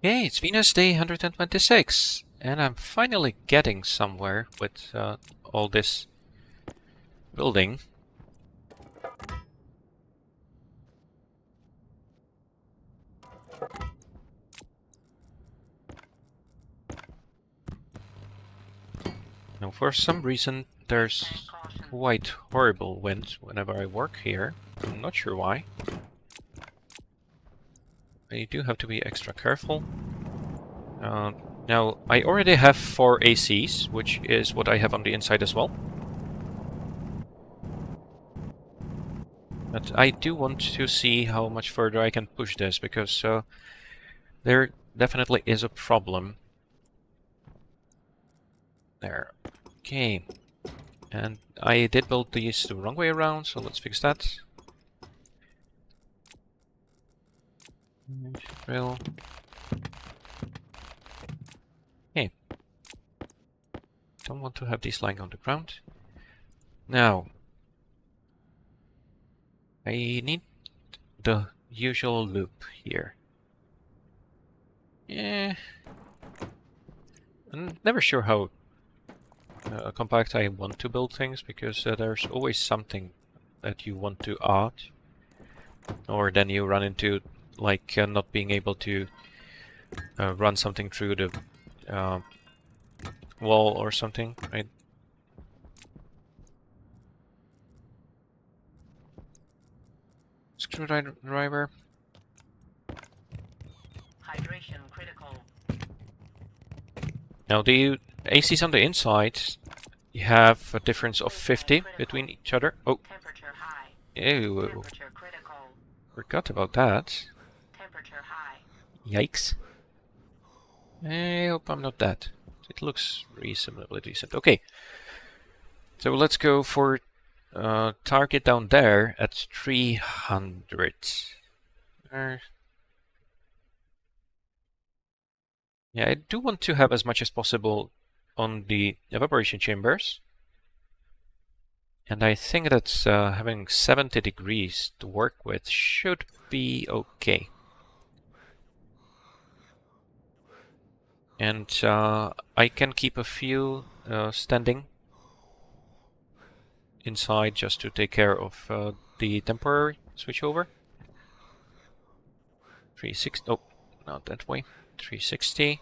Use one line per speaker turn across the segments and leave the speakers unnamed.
Okay, it's Venus Day 126, and I'm finally getting somewhere with all this building. Now, for some reason, there's quite horrible wind whenever I work here. I'm not sure why. You do have to be extra careful. Now, I already have 4 ACs, which is what I have on the inside as well. But I do want to see how much further I can push this, because there definitely is a problem. There. Okay. And I did build these the wrong way around, so let's fix that. Drill. Okay. Don't want to have these lying on the ground. Now, I need the usual loop here. Yeah. I'm never sure how compact I want to build things, because there's always something that you want to add. Or then you run into, like, not being able to run something through the wall or something, right? Screwdriver.
Hydration critical.
Now the ACs on the inside, you have a difference of 50 between each other. Oh,
Temperature high.
ew,
Temperature critical.
forgot about that.
Temperature high.
Yikes. I hope I'm not dead. It looks reasonably decent. Okay, so let's go for target down there at 300. Yeah, I do want to have as much as possible on the evaporation chambers. And I think that having 70 degrees to work with should be okay. And I can keep a few standing inside just to take care of the temporary switchover. 360. Oh, not that way. 360.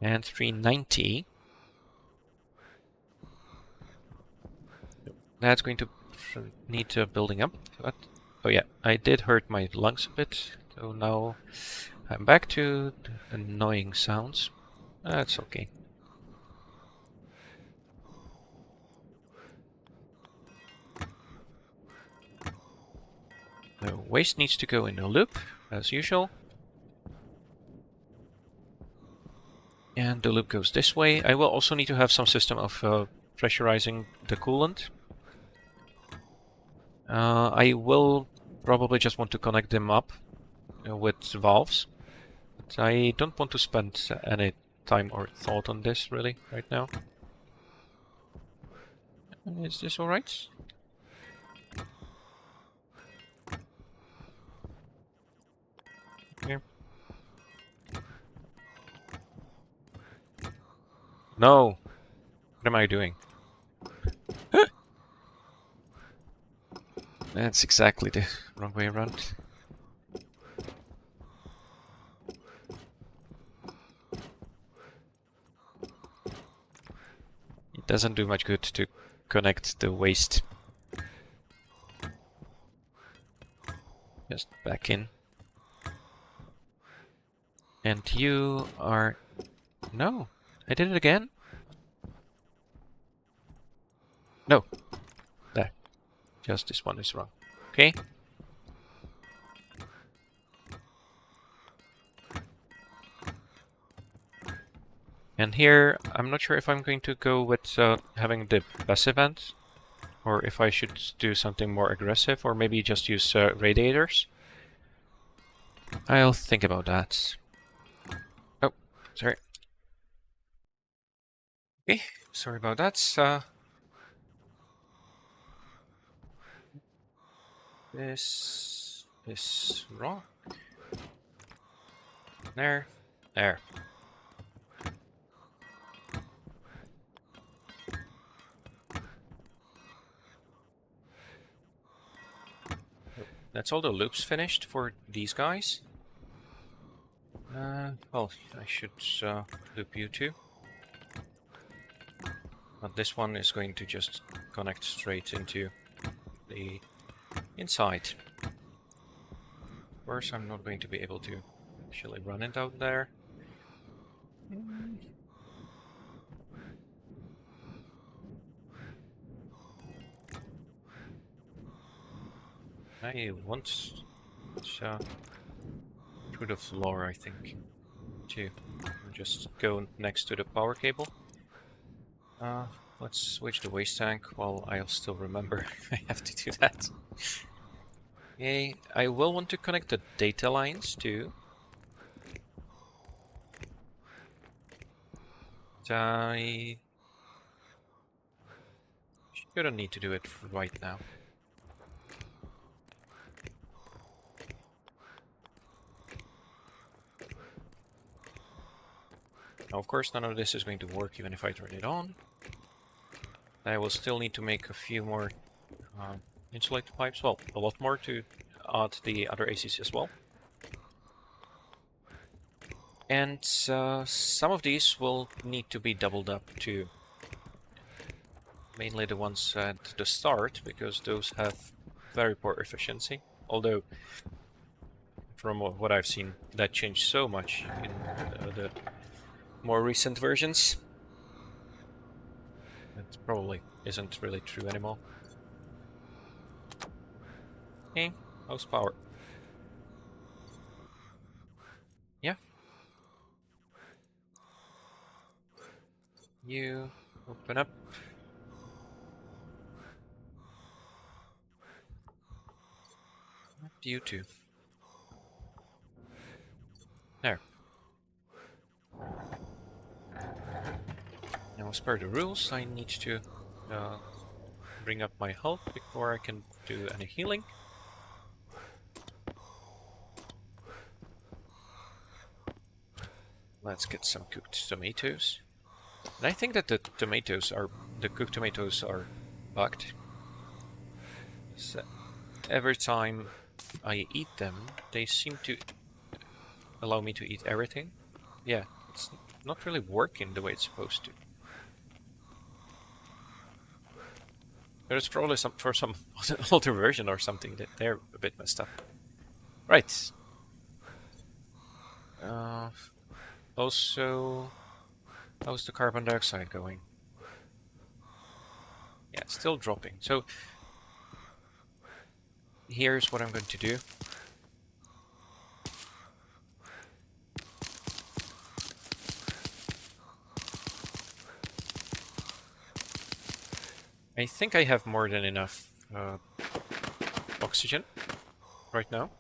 And 390. That's going to need building up. But, oh yeah, I did hurt my lungs a bit. So now I'm back to annoying sounds. That's okay. The waste needs to go in a loop, as usual. And the loop goes this way. I will also need to have some system of pressurizing the coolant. I will probably just want to connect them up with valves. But I don't want to spend any time or thought on this, really, right now. Is this alright? Here. No! What am I doing? That's exactly the wrong way around. It doesn't do much good to connect the waste. Just back in. And you are... No! I did it again? No. There. Just this one is wrong. Okay. And here, I'm not sure if I'm going to go with having the bus event, or if I should do something more aggressive, or maybe just use radiators. I'll think about that. Oh, sorry. Okay, sorry about that. This is wrong. There. There. That's all the loops finished for these guys. Well, I should loop you too. But this one is going to just connect straight into the inside. Of course, I'm not going to be able to actually run it out there. I want through the floor, I think, to just go next to the power cable. Let's switch the waste tank while I'll still remember I have to do that. Okay, I will want to connect the data lines too. I shouldn't need to do it right now. Now, of course, none of this is going to work even if I turn it on. I will still need to make a few more insulated pipes. Well, a lot more to add the other ACs as well. And some of these will need to be doubled up too. Mainly the ones at the start, because those have very poor efficiency. Although, from what I've seen, that changed so much in the more recent versions. It probably isn't really true anymore. Okay, how's power? Yeah. You open up. You too. There. Now, as per the rules, I need to bring up my health before I can do any healing. Let's get some cooked tomatoes. And I think that the cooked tomatoes are bugged. So every time I eat them, they seem to allow me to eat everything. Yeah, it's not really working the way it's supposed to. There's probably some older version or something that they're a bit messed up. Right. Also, how's the carbon dioxide going? Yeah, it's still dropping. So here's what I'm going to do. I think I have more than enough oxygen right now.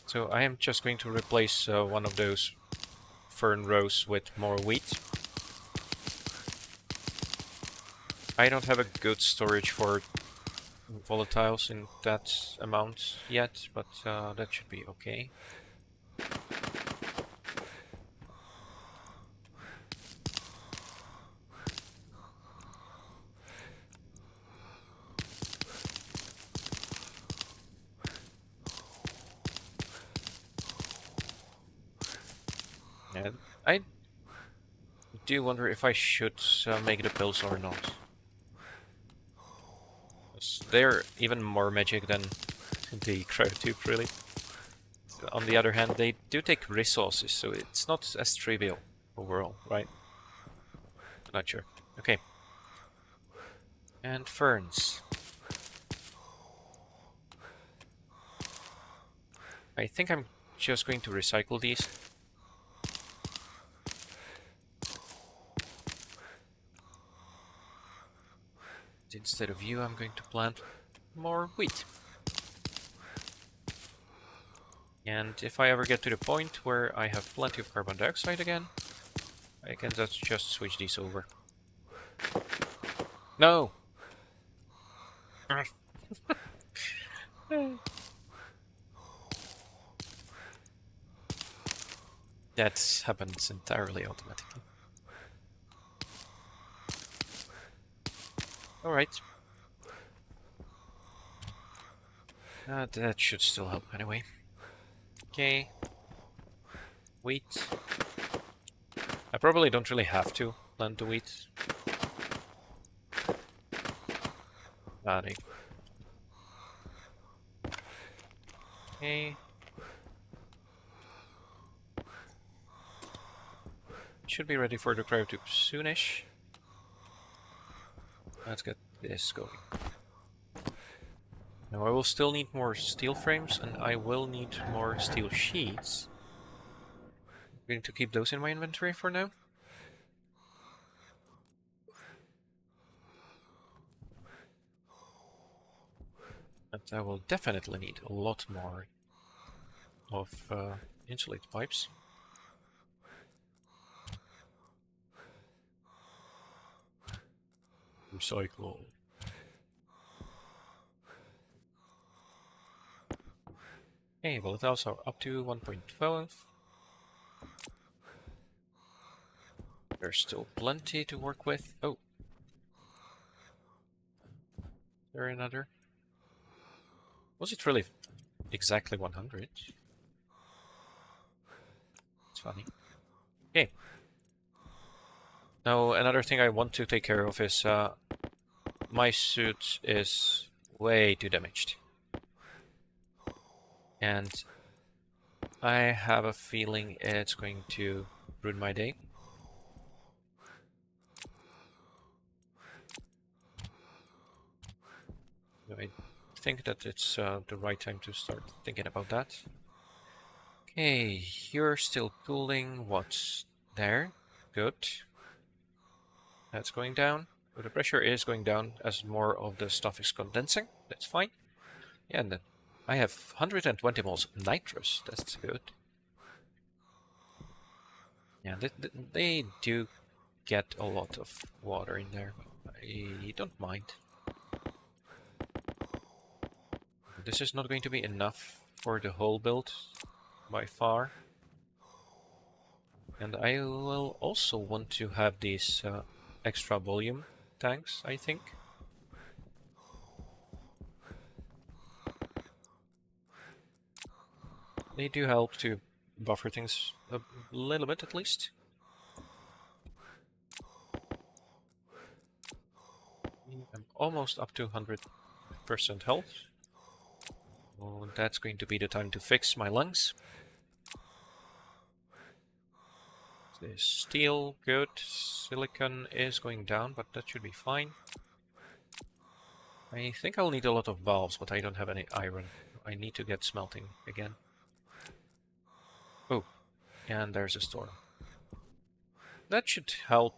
So I am just going to replace one of those fern rows with more wheat. I don't have a good storage for volatiles in that amount yet, but that should be okay. And I do wonder if I should make the pills or not. They're even more magic than the cryotube, really. On the other hand, they do take resources, so it's not as trivial overall, right? Not sure. Okay. And ferns. I think I'm just going to recycle these. Instead of you, I'm going to plant more wheat. And if I ever get to the point where I have plenty of carbon dioxide again, I can just switch these over. No! That happens entirely automatically. Alright. That should still help anyway. Okay. Wheat. I probably don't really have to plant the wheat. Body. Okay. Should be ready for the cryotube soonish. Let's get this going. Now I will still need more steel frames and I will need more steel sheets. I'm going to keep those in my inventory for now. And I will definitely need a lot more of insulated pipes. Recycle. Okay, volatiles are up to 1.12. There's still plenty to work with. Oh. There another. Was it really exactly 100? It's funny. Okay. Now, another thing I want to take care of is my suit is way too damaged. And I have a feeling it's going to ruin my day. I think that it's the right time to start thinking about that. Okay, you're still cooling. What's there? Good. That's going down. So the pressure is going down as more of the stuff is condensing. That's fine. Yeah, and then I have 120 moles nitrous. That's good. Yeah, they do get a lot of water in there. I don't mind. This is not going to be enough for the whole build by far. And I will also want to have these extra volume tanks, I think. They do help to buffer things a little bit at least. I'm almost up to 100% health. Oh, that's going to be the time to fix my lungs. The steel, good. Silicon is going down, but that should be fine. I think I'll need a lot of valves, but I don't have any iron. I need to get smelting again. Oh, and there's a storm. That should help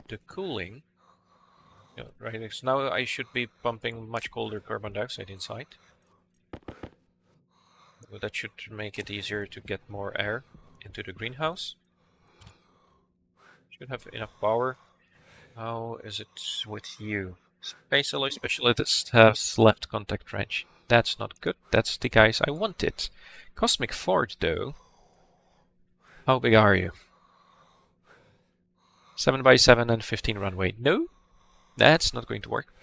the cooling. Yeah, right, so now I should be pumping much colder carbon dioxide inside. That should make it easier to get more air into the greenhouse. Should have enough power. How is it with you? Space alloy specialist has left contact range. That's not good. That's the guys I wanted. Cosmic Forge, though. How big are you? 7 by 7 and 15 runway. No, that's not going to work.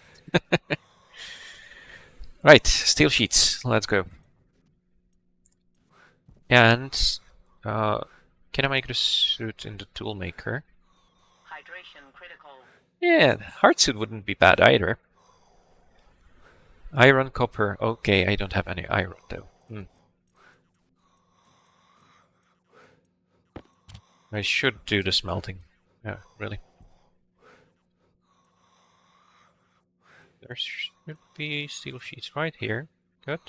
Right, steel sheets. Let's go. And can I make the suit in the tool maker?
Hydration critical.
Yeah, hard suit wouldn't be bad either. Iron, copper. Okay, I don't have any iron though. I should do the smelting. Yeah, really. There should be steel sheets right here. Good.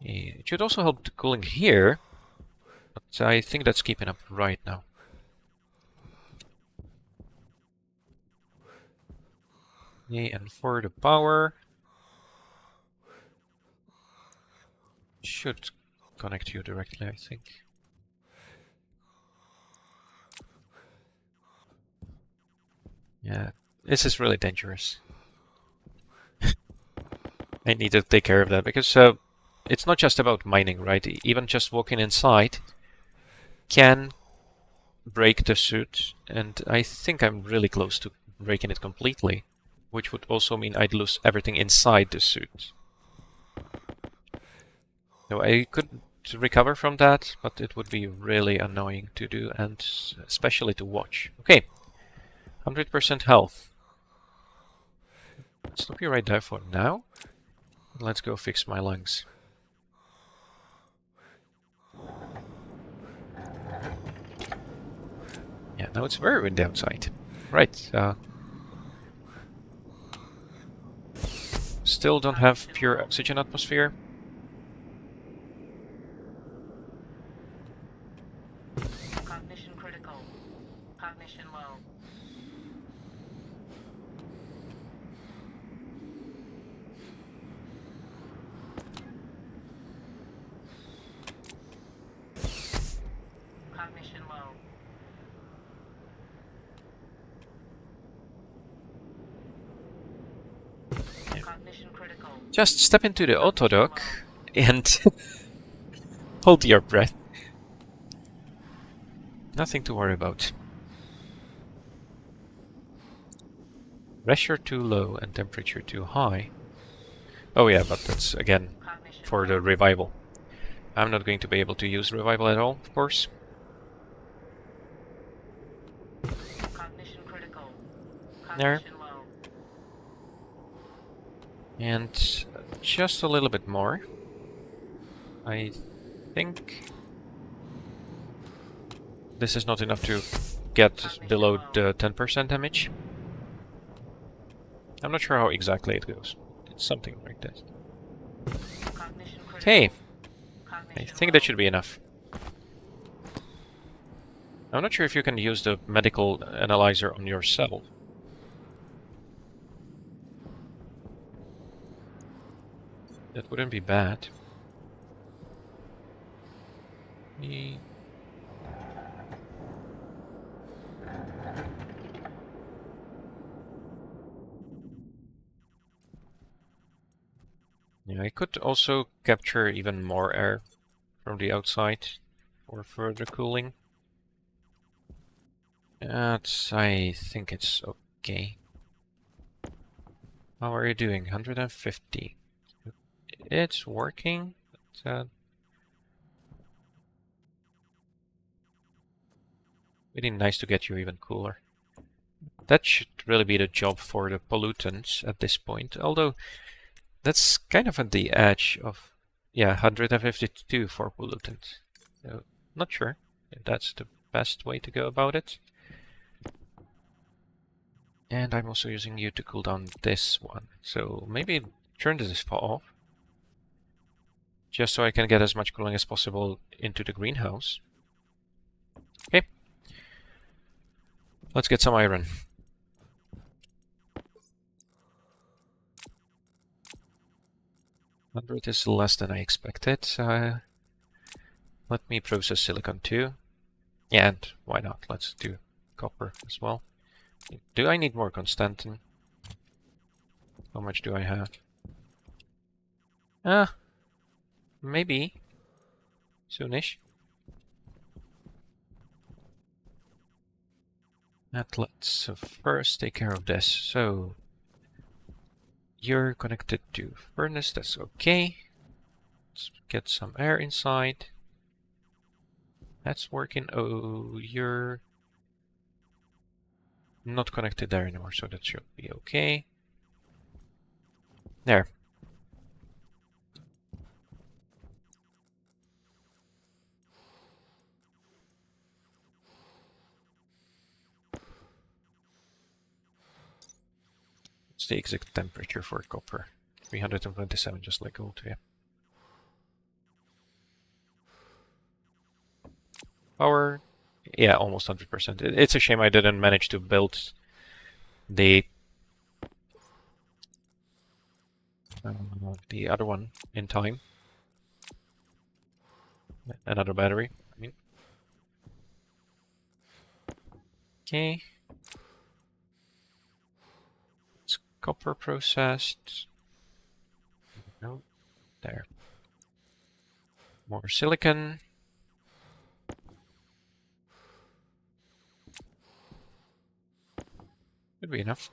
Yeah, it should also help the cooling here, but I think that's keeping up right now. Yeah, and for the power, should connect you directly, I think. Yeah, this is really dangerous. I need to take care of that because it's not just about mining, right? Even just walking inside can break the suit, and I think I'm really close to breaking it completely, which would also mean I'd lose everything inside the suit. So I could recover from that, but it would be really annoying to do, and especially to watch. Okay, 100% health. Let's stop you right there for now. Let's go fix my lungs. Yeah, now it's very windy outside. Right, still don't have pure oxygen atmosphere.
Cognition critical. Cognition low. Cognition low. Cognition critical.
Just step into the autodock and hold your breath. Nothing to worry about. Pressure too low and temperature too high. Oh yeah, but that's again
Cognition
for the
low.
revival. I'm not going to be able to use revival at all, of course.
Cognition critical.
There.
Cognition low.
And just a little bit more. I think this is not enough to get below the 10% damage. I'm not sure how exactly it goes. It's something like this.
Cognition critical.
Okay, I
Cognition
think
low.
that should be enough. I'm not sure if you can use the medical analyzer on yourself. That wouldn't be bad. Yeah, I could also capture even more air from the outside for further cooling. I think it's okay. How are you doing? 150. It's working. But, really nice to get you even cooler. That should really be the job for the pollutants at this point. Although that's kind of at the edge of, yeah, 152 for pollutants. So not sure if that's the best way to go about it. And I'm also using you to cool down this one. So maybe turn this off. Just so I can get as much cooling as possible into the greenhouse. Okay. Let's get some iron. 100 is less than I expected. Let me process silicon too. Yeah, and why not? Let's do copper as well. Do I need more Constantin? How much do I have? Maybe. Soonish. And let's first take care of this. So, you're connected to furnace, that's okay. Let's get some air inside. That's working. Oh, you're not connected there anymore, so that should be okay. There. What's the exact temperature for copper? 327, just like gold, yeah. Power, yeah, almost 100%. It's a shame I didn't manage to build the other one in time. Another battery, I mean. Okay. It's copper processed. No, there. More silicon. Should be enough.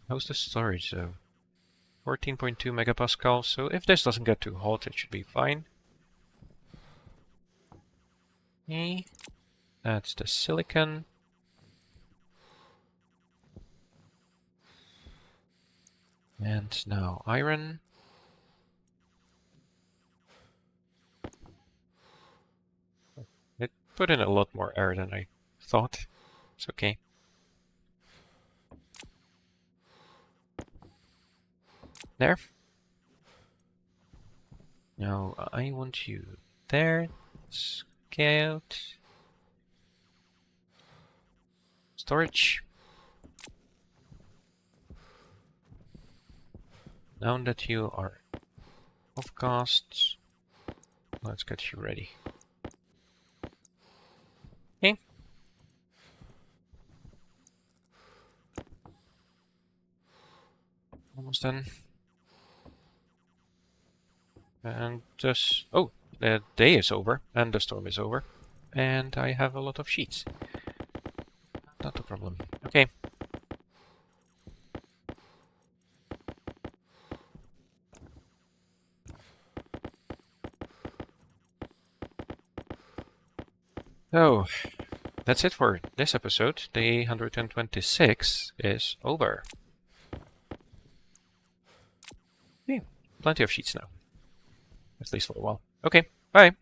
How's the storage though? 14.2 megapascal, so if this doesn't get too hot, it should be fine. Okay. That's the silicon. And now iron. It put in a lot more air than I thought. It's okay. There. Now I want you there. Scout. Storage. Now that you are off cast, let's get you ready. Okay. Almost done. And just... oh, the day is over, and the storm is over. And I have a lot of sheets. Not a problem. Okay. So, that's it for this episode. Day 126 is over. Okay, plenty of sheets now. At least for a while. Okay, bye!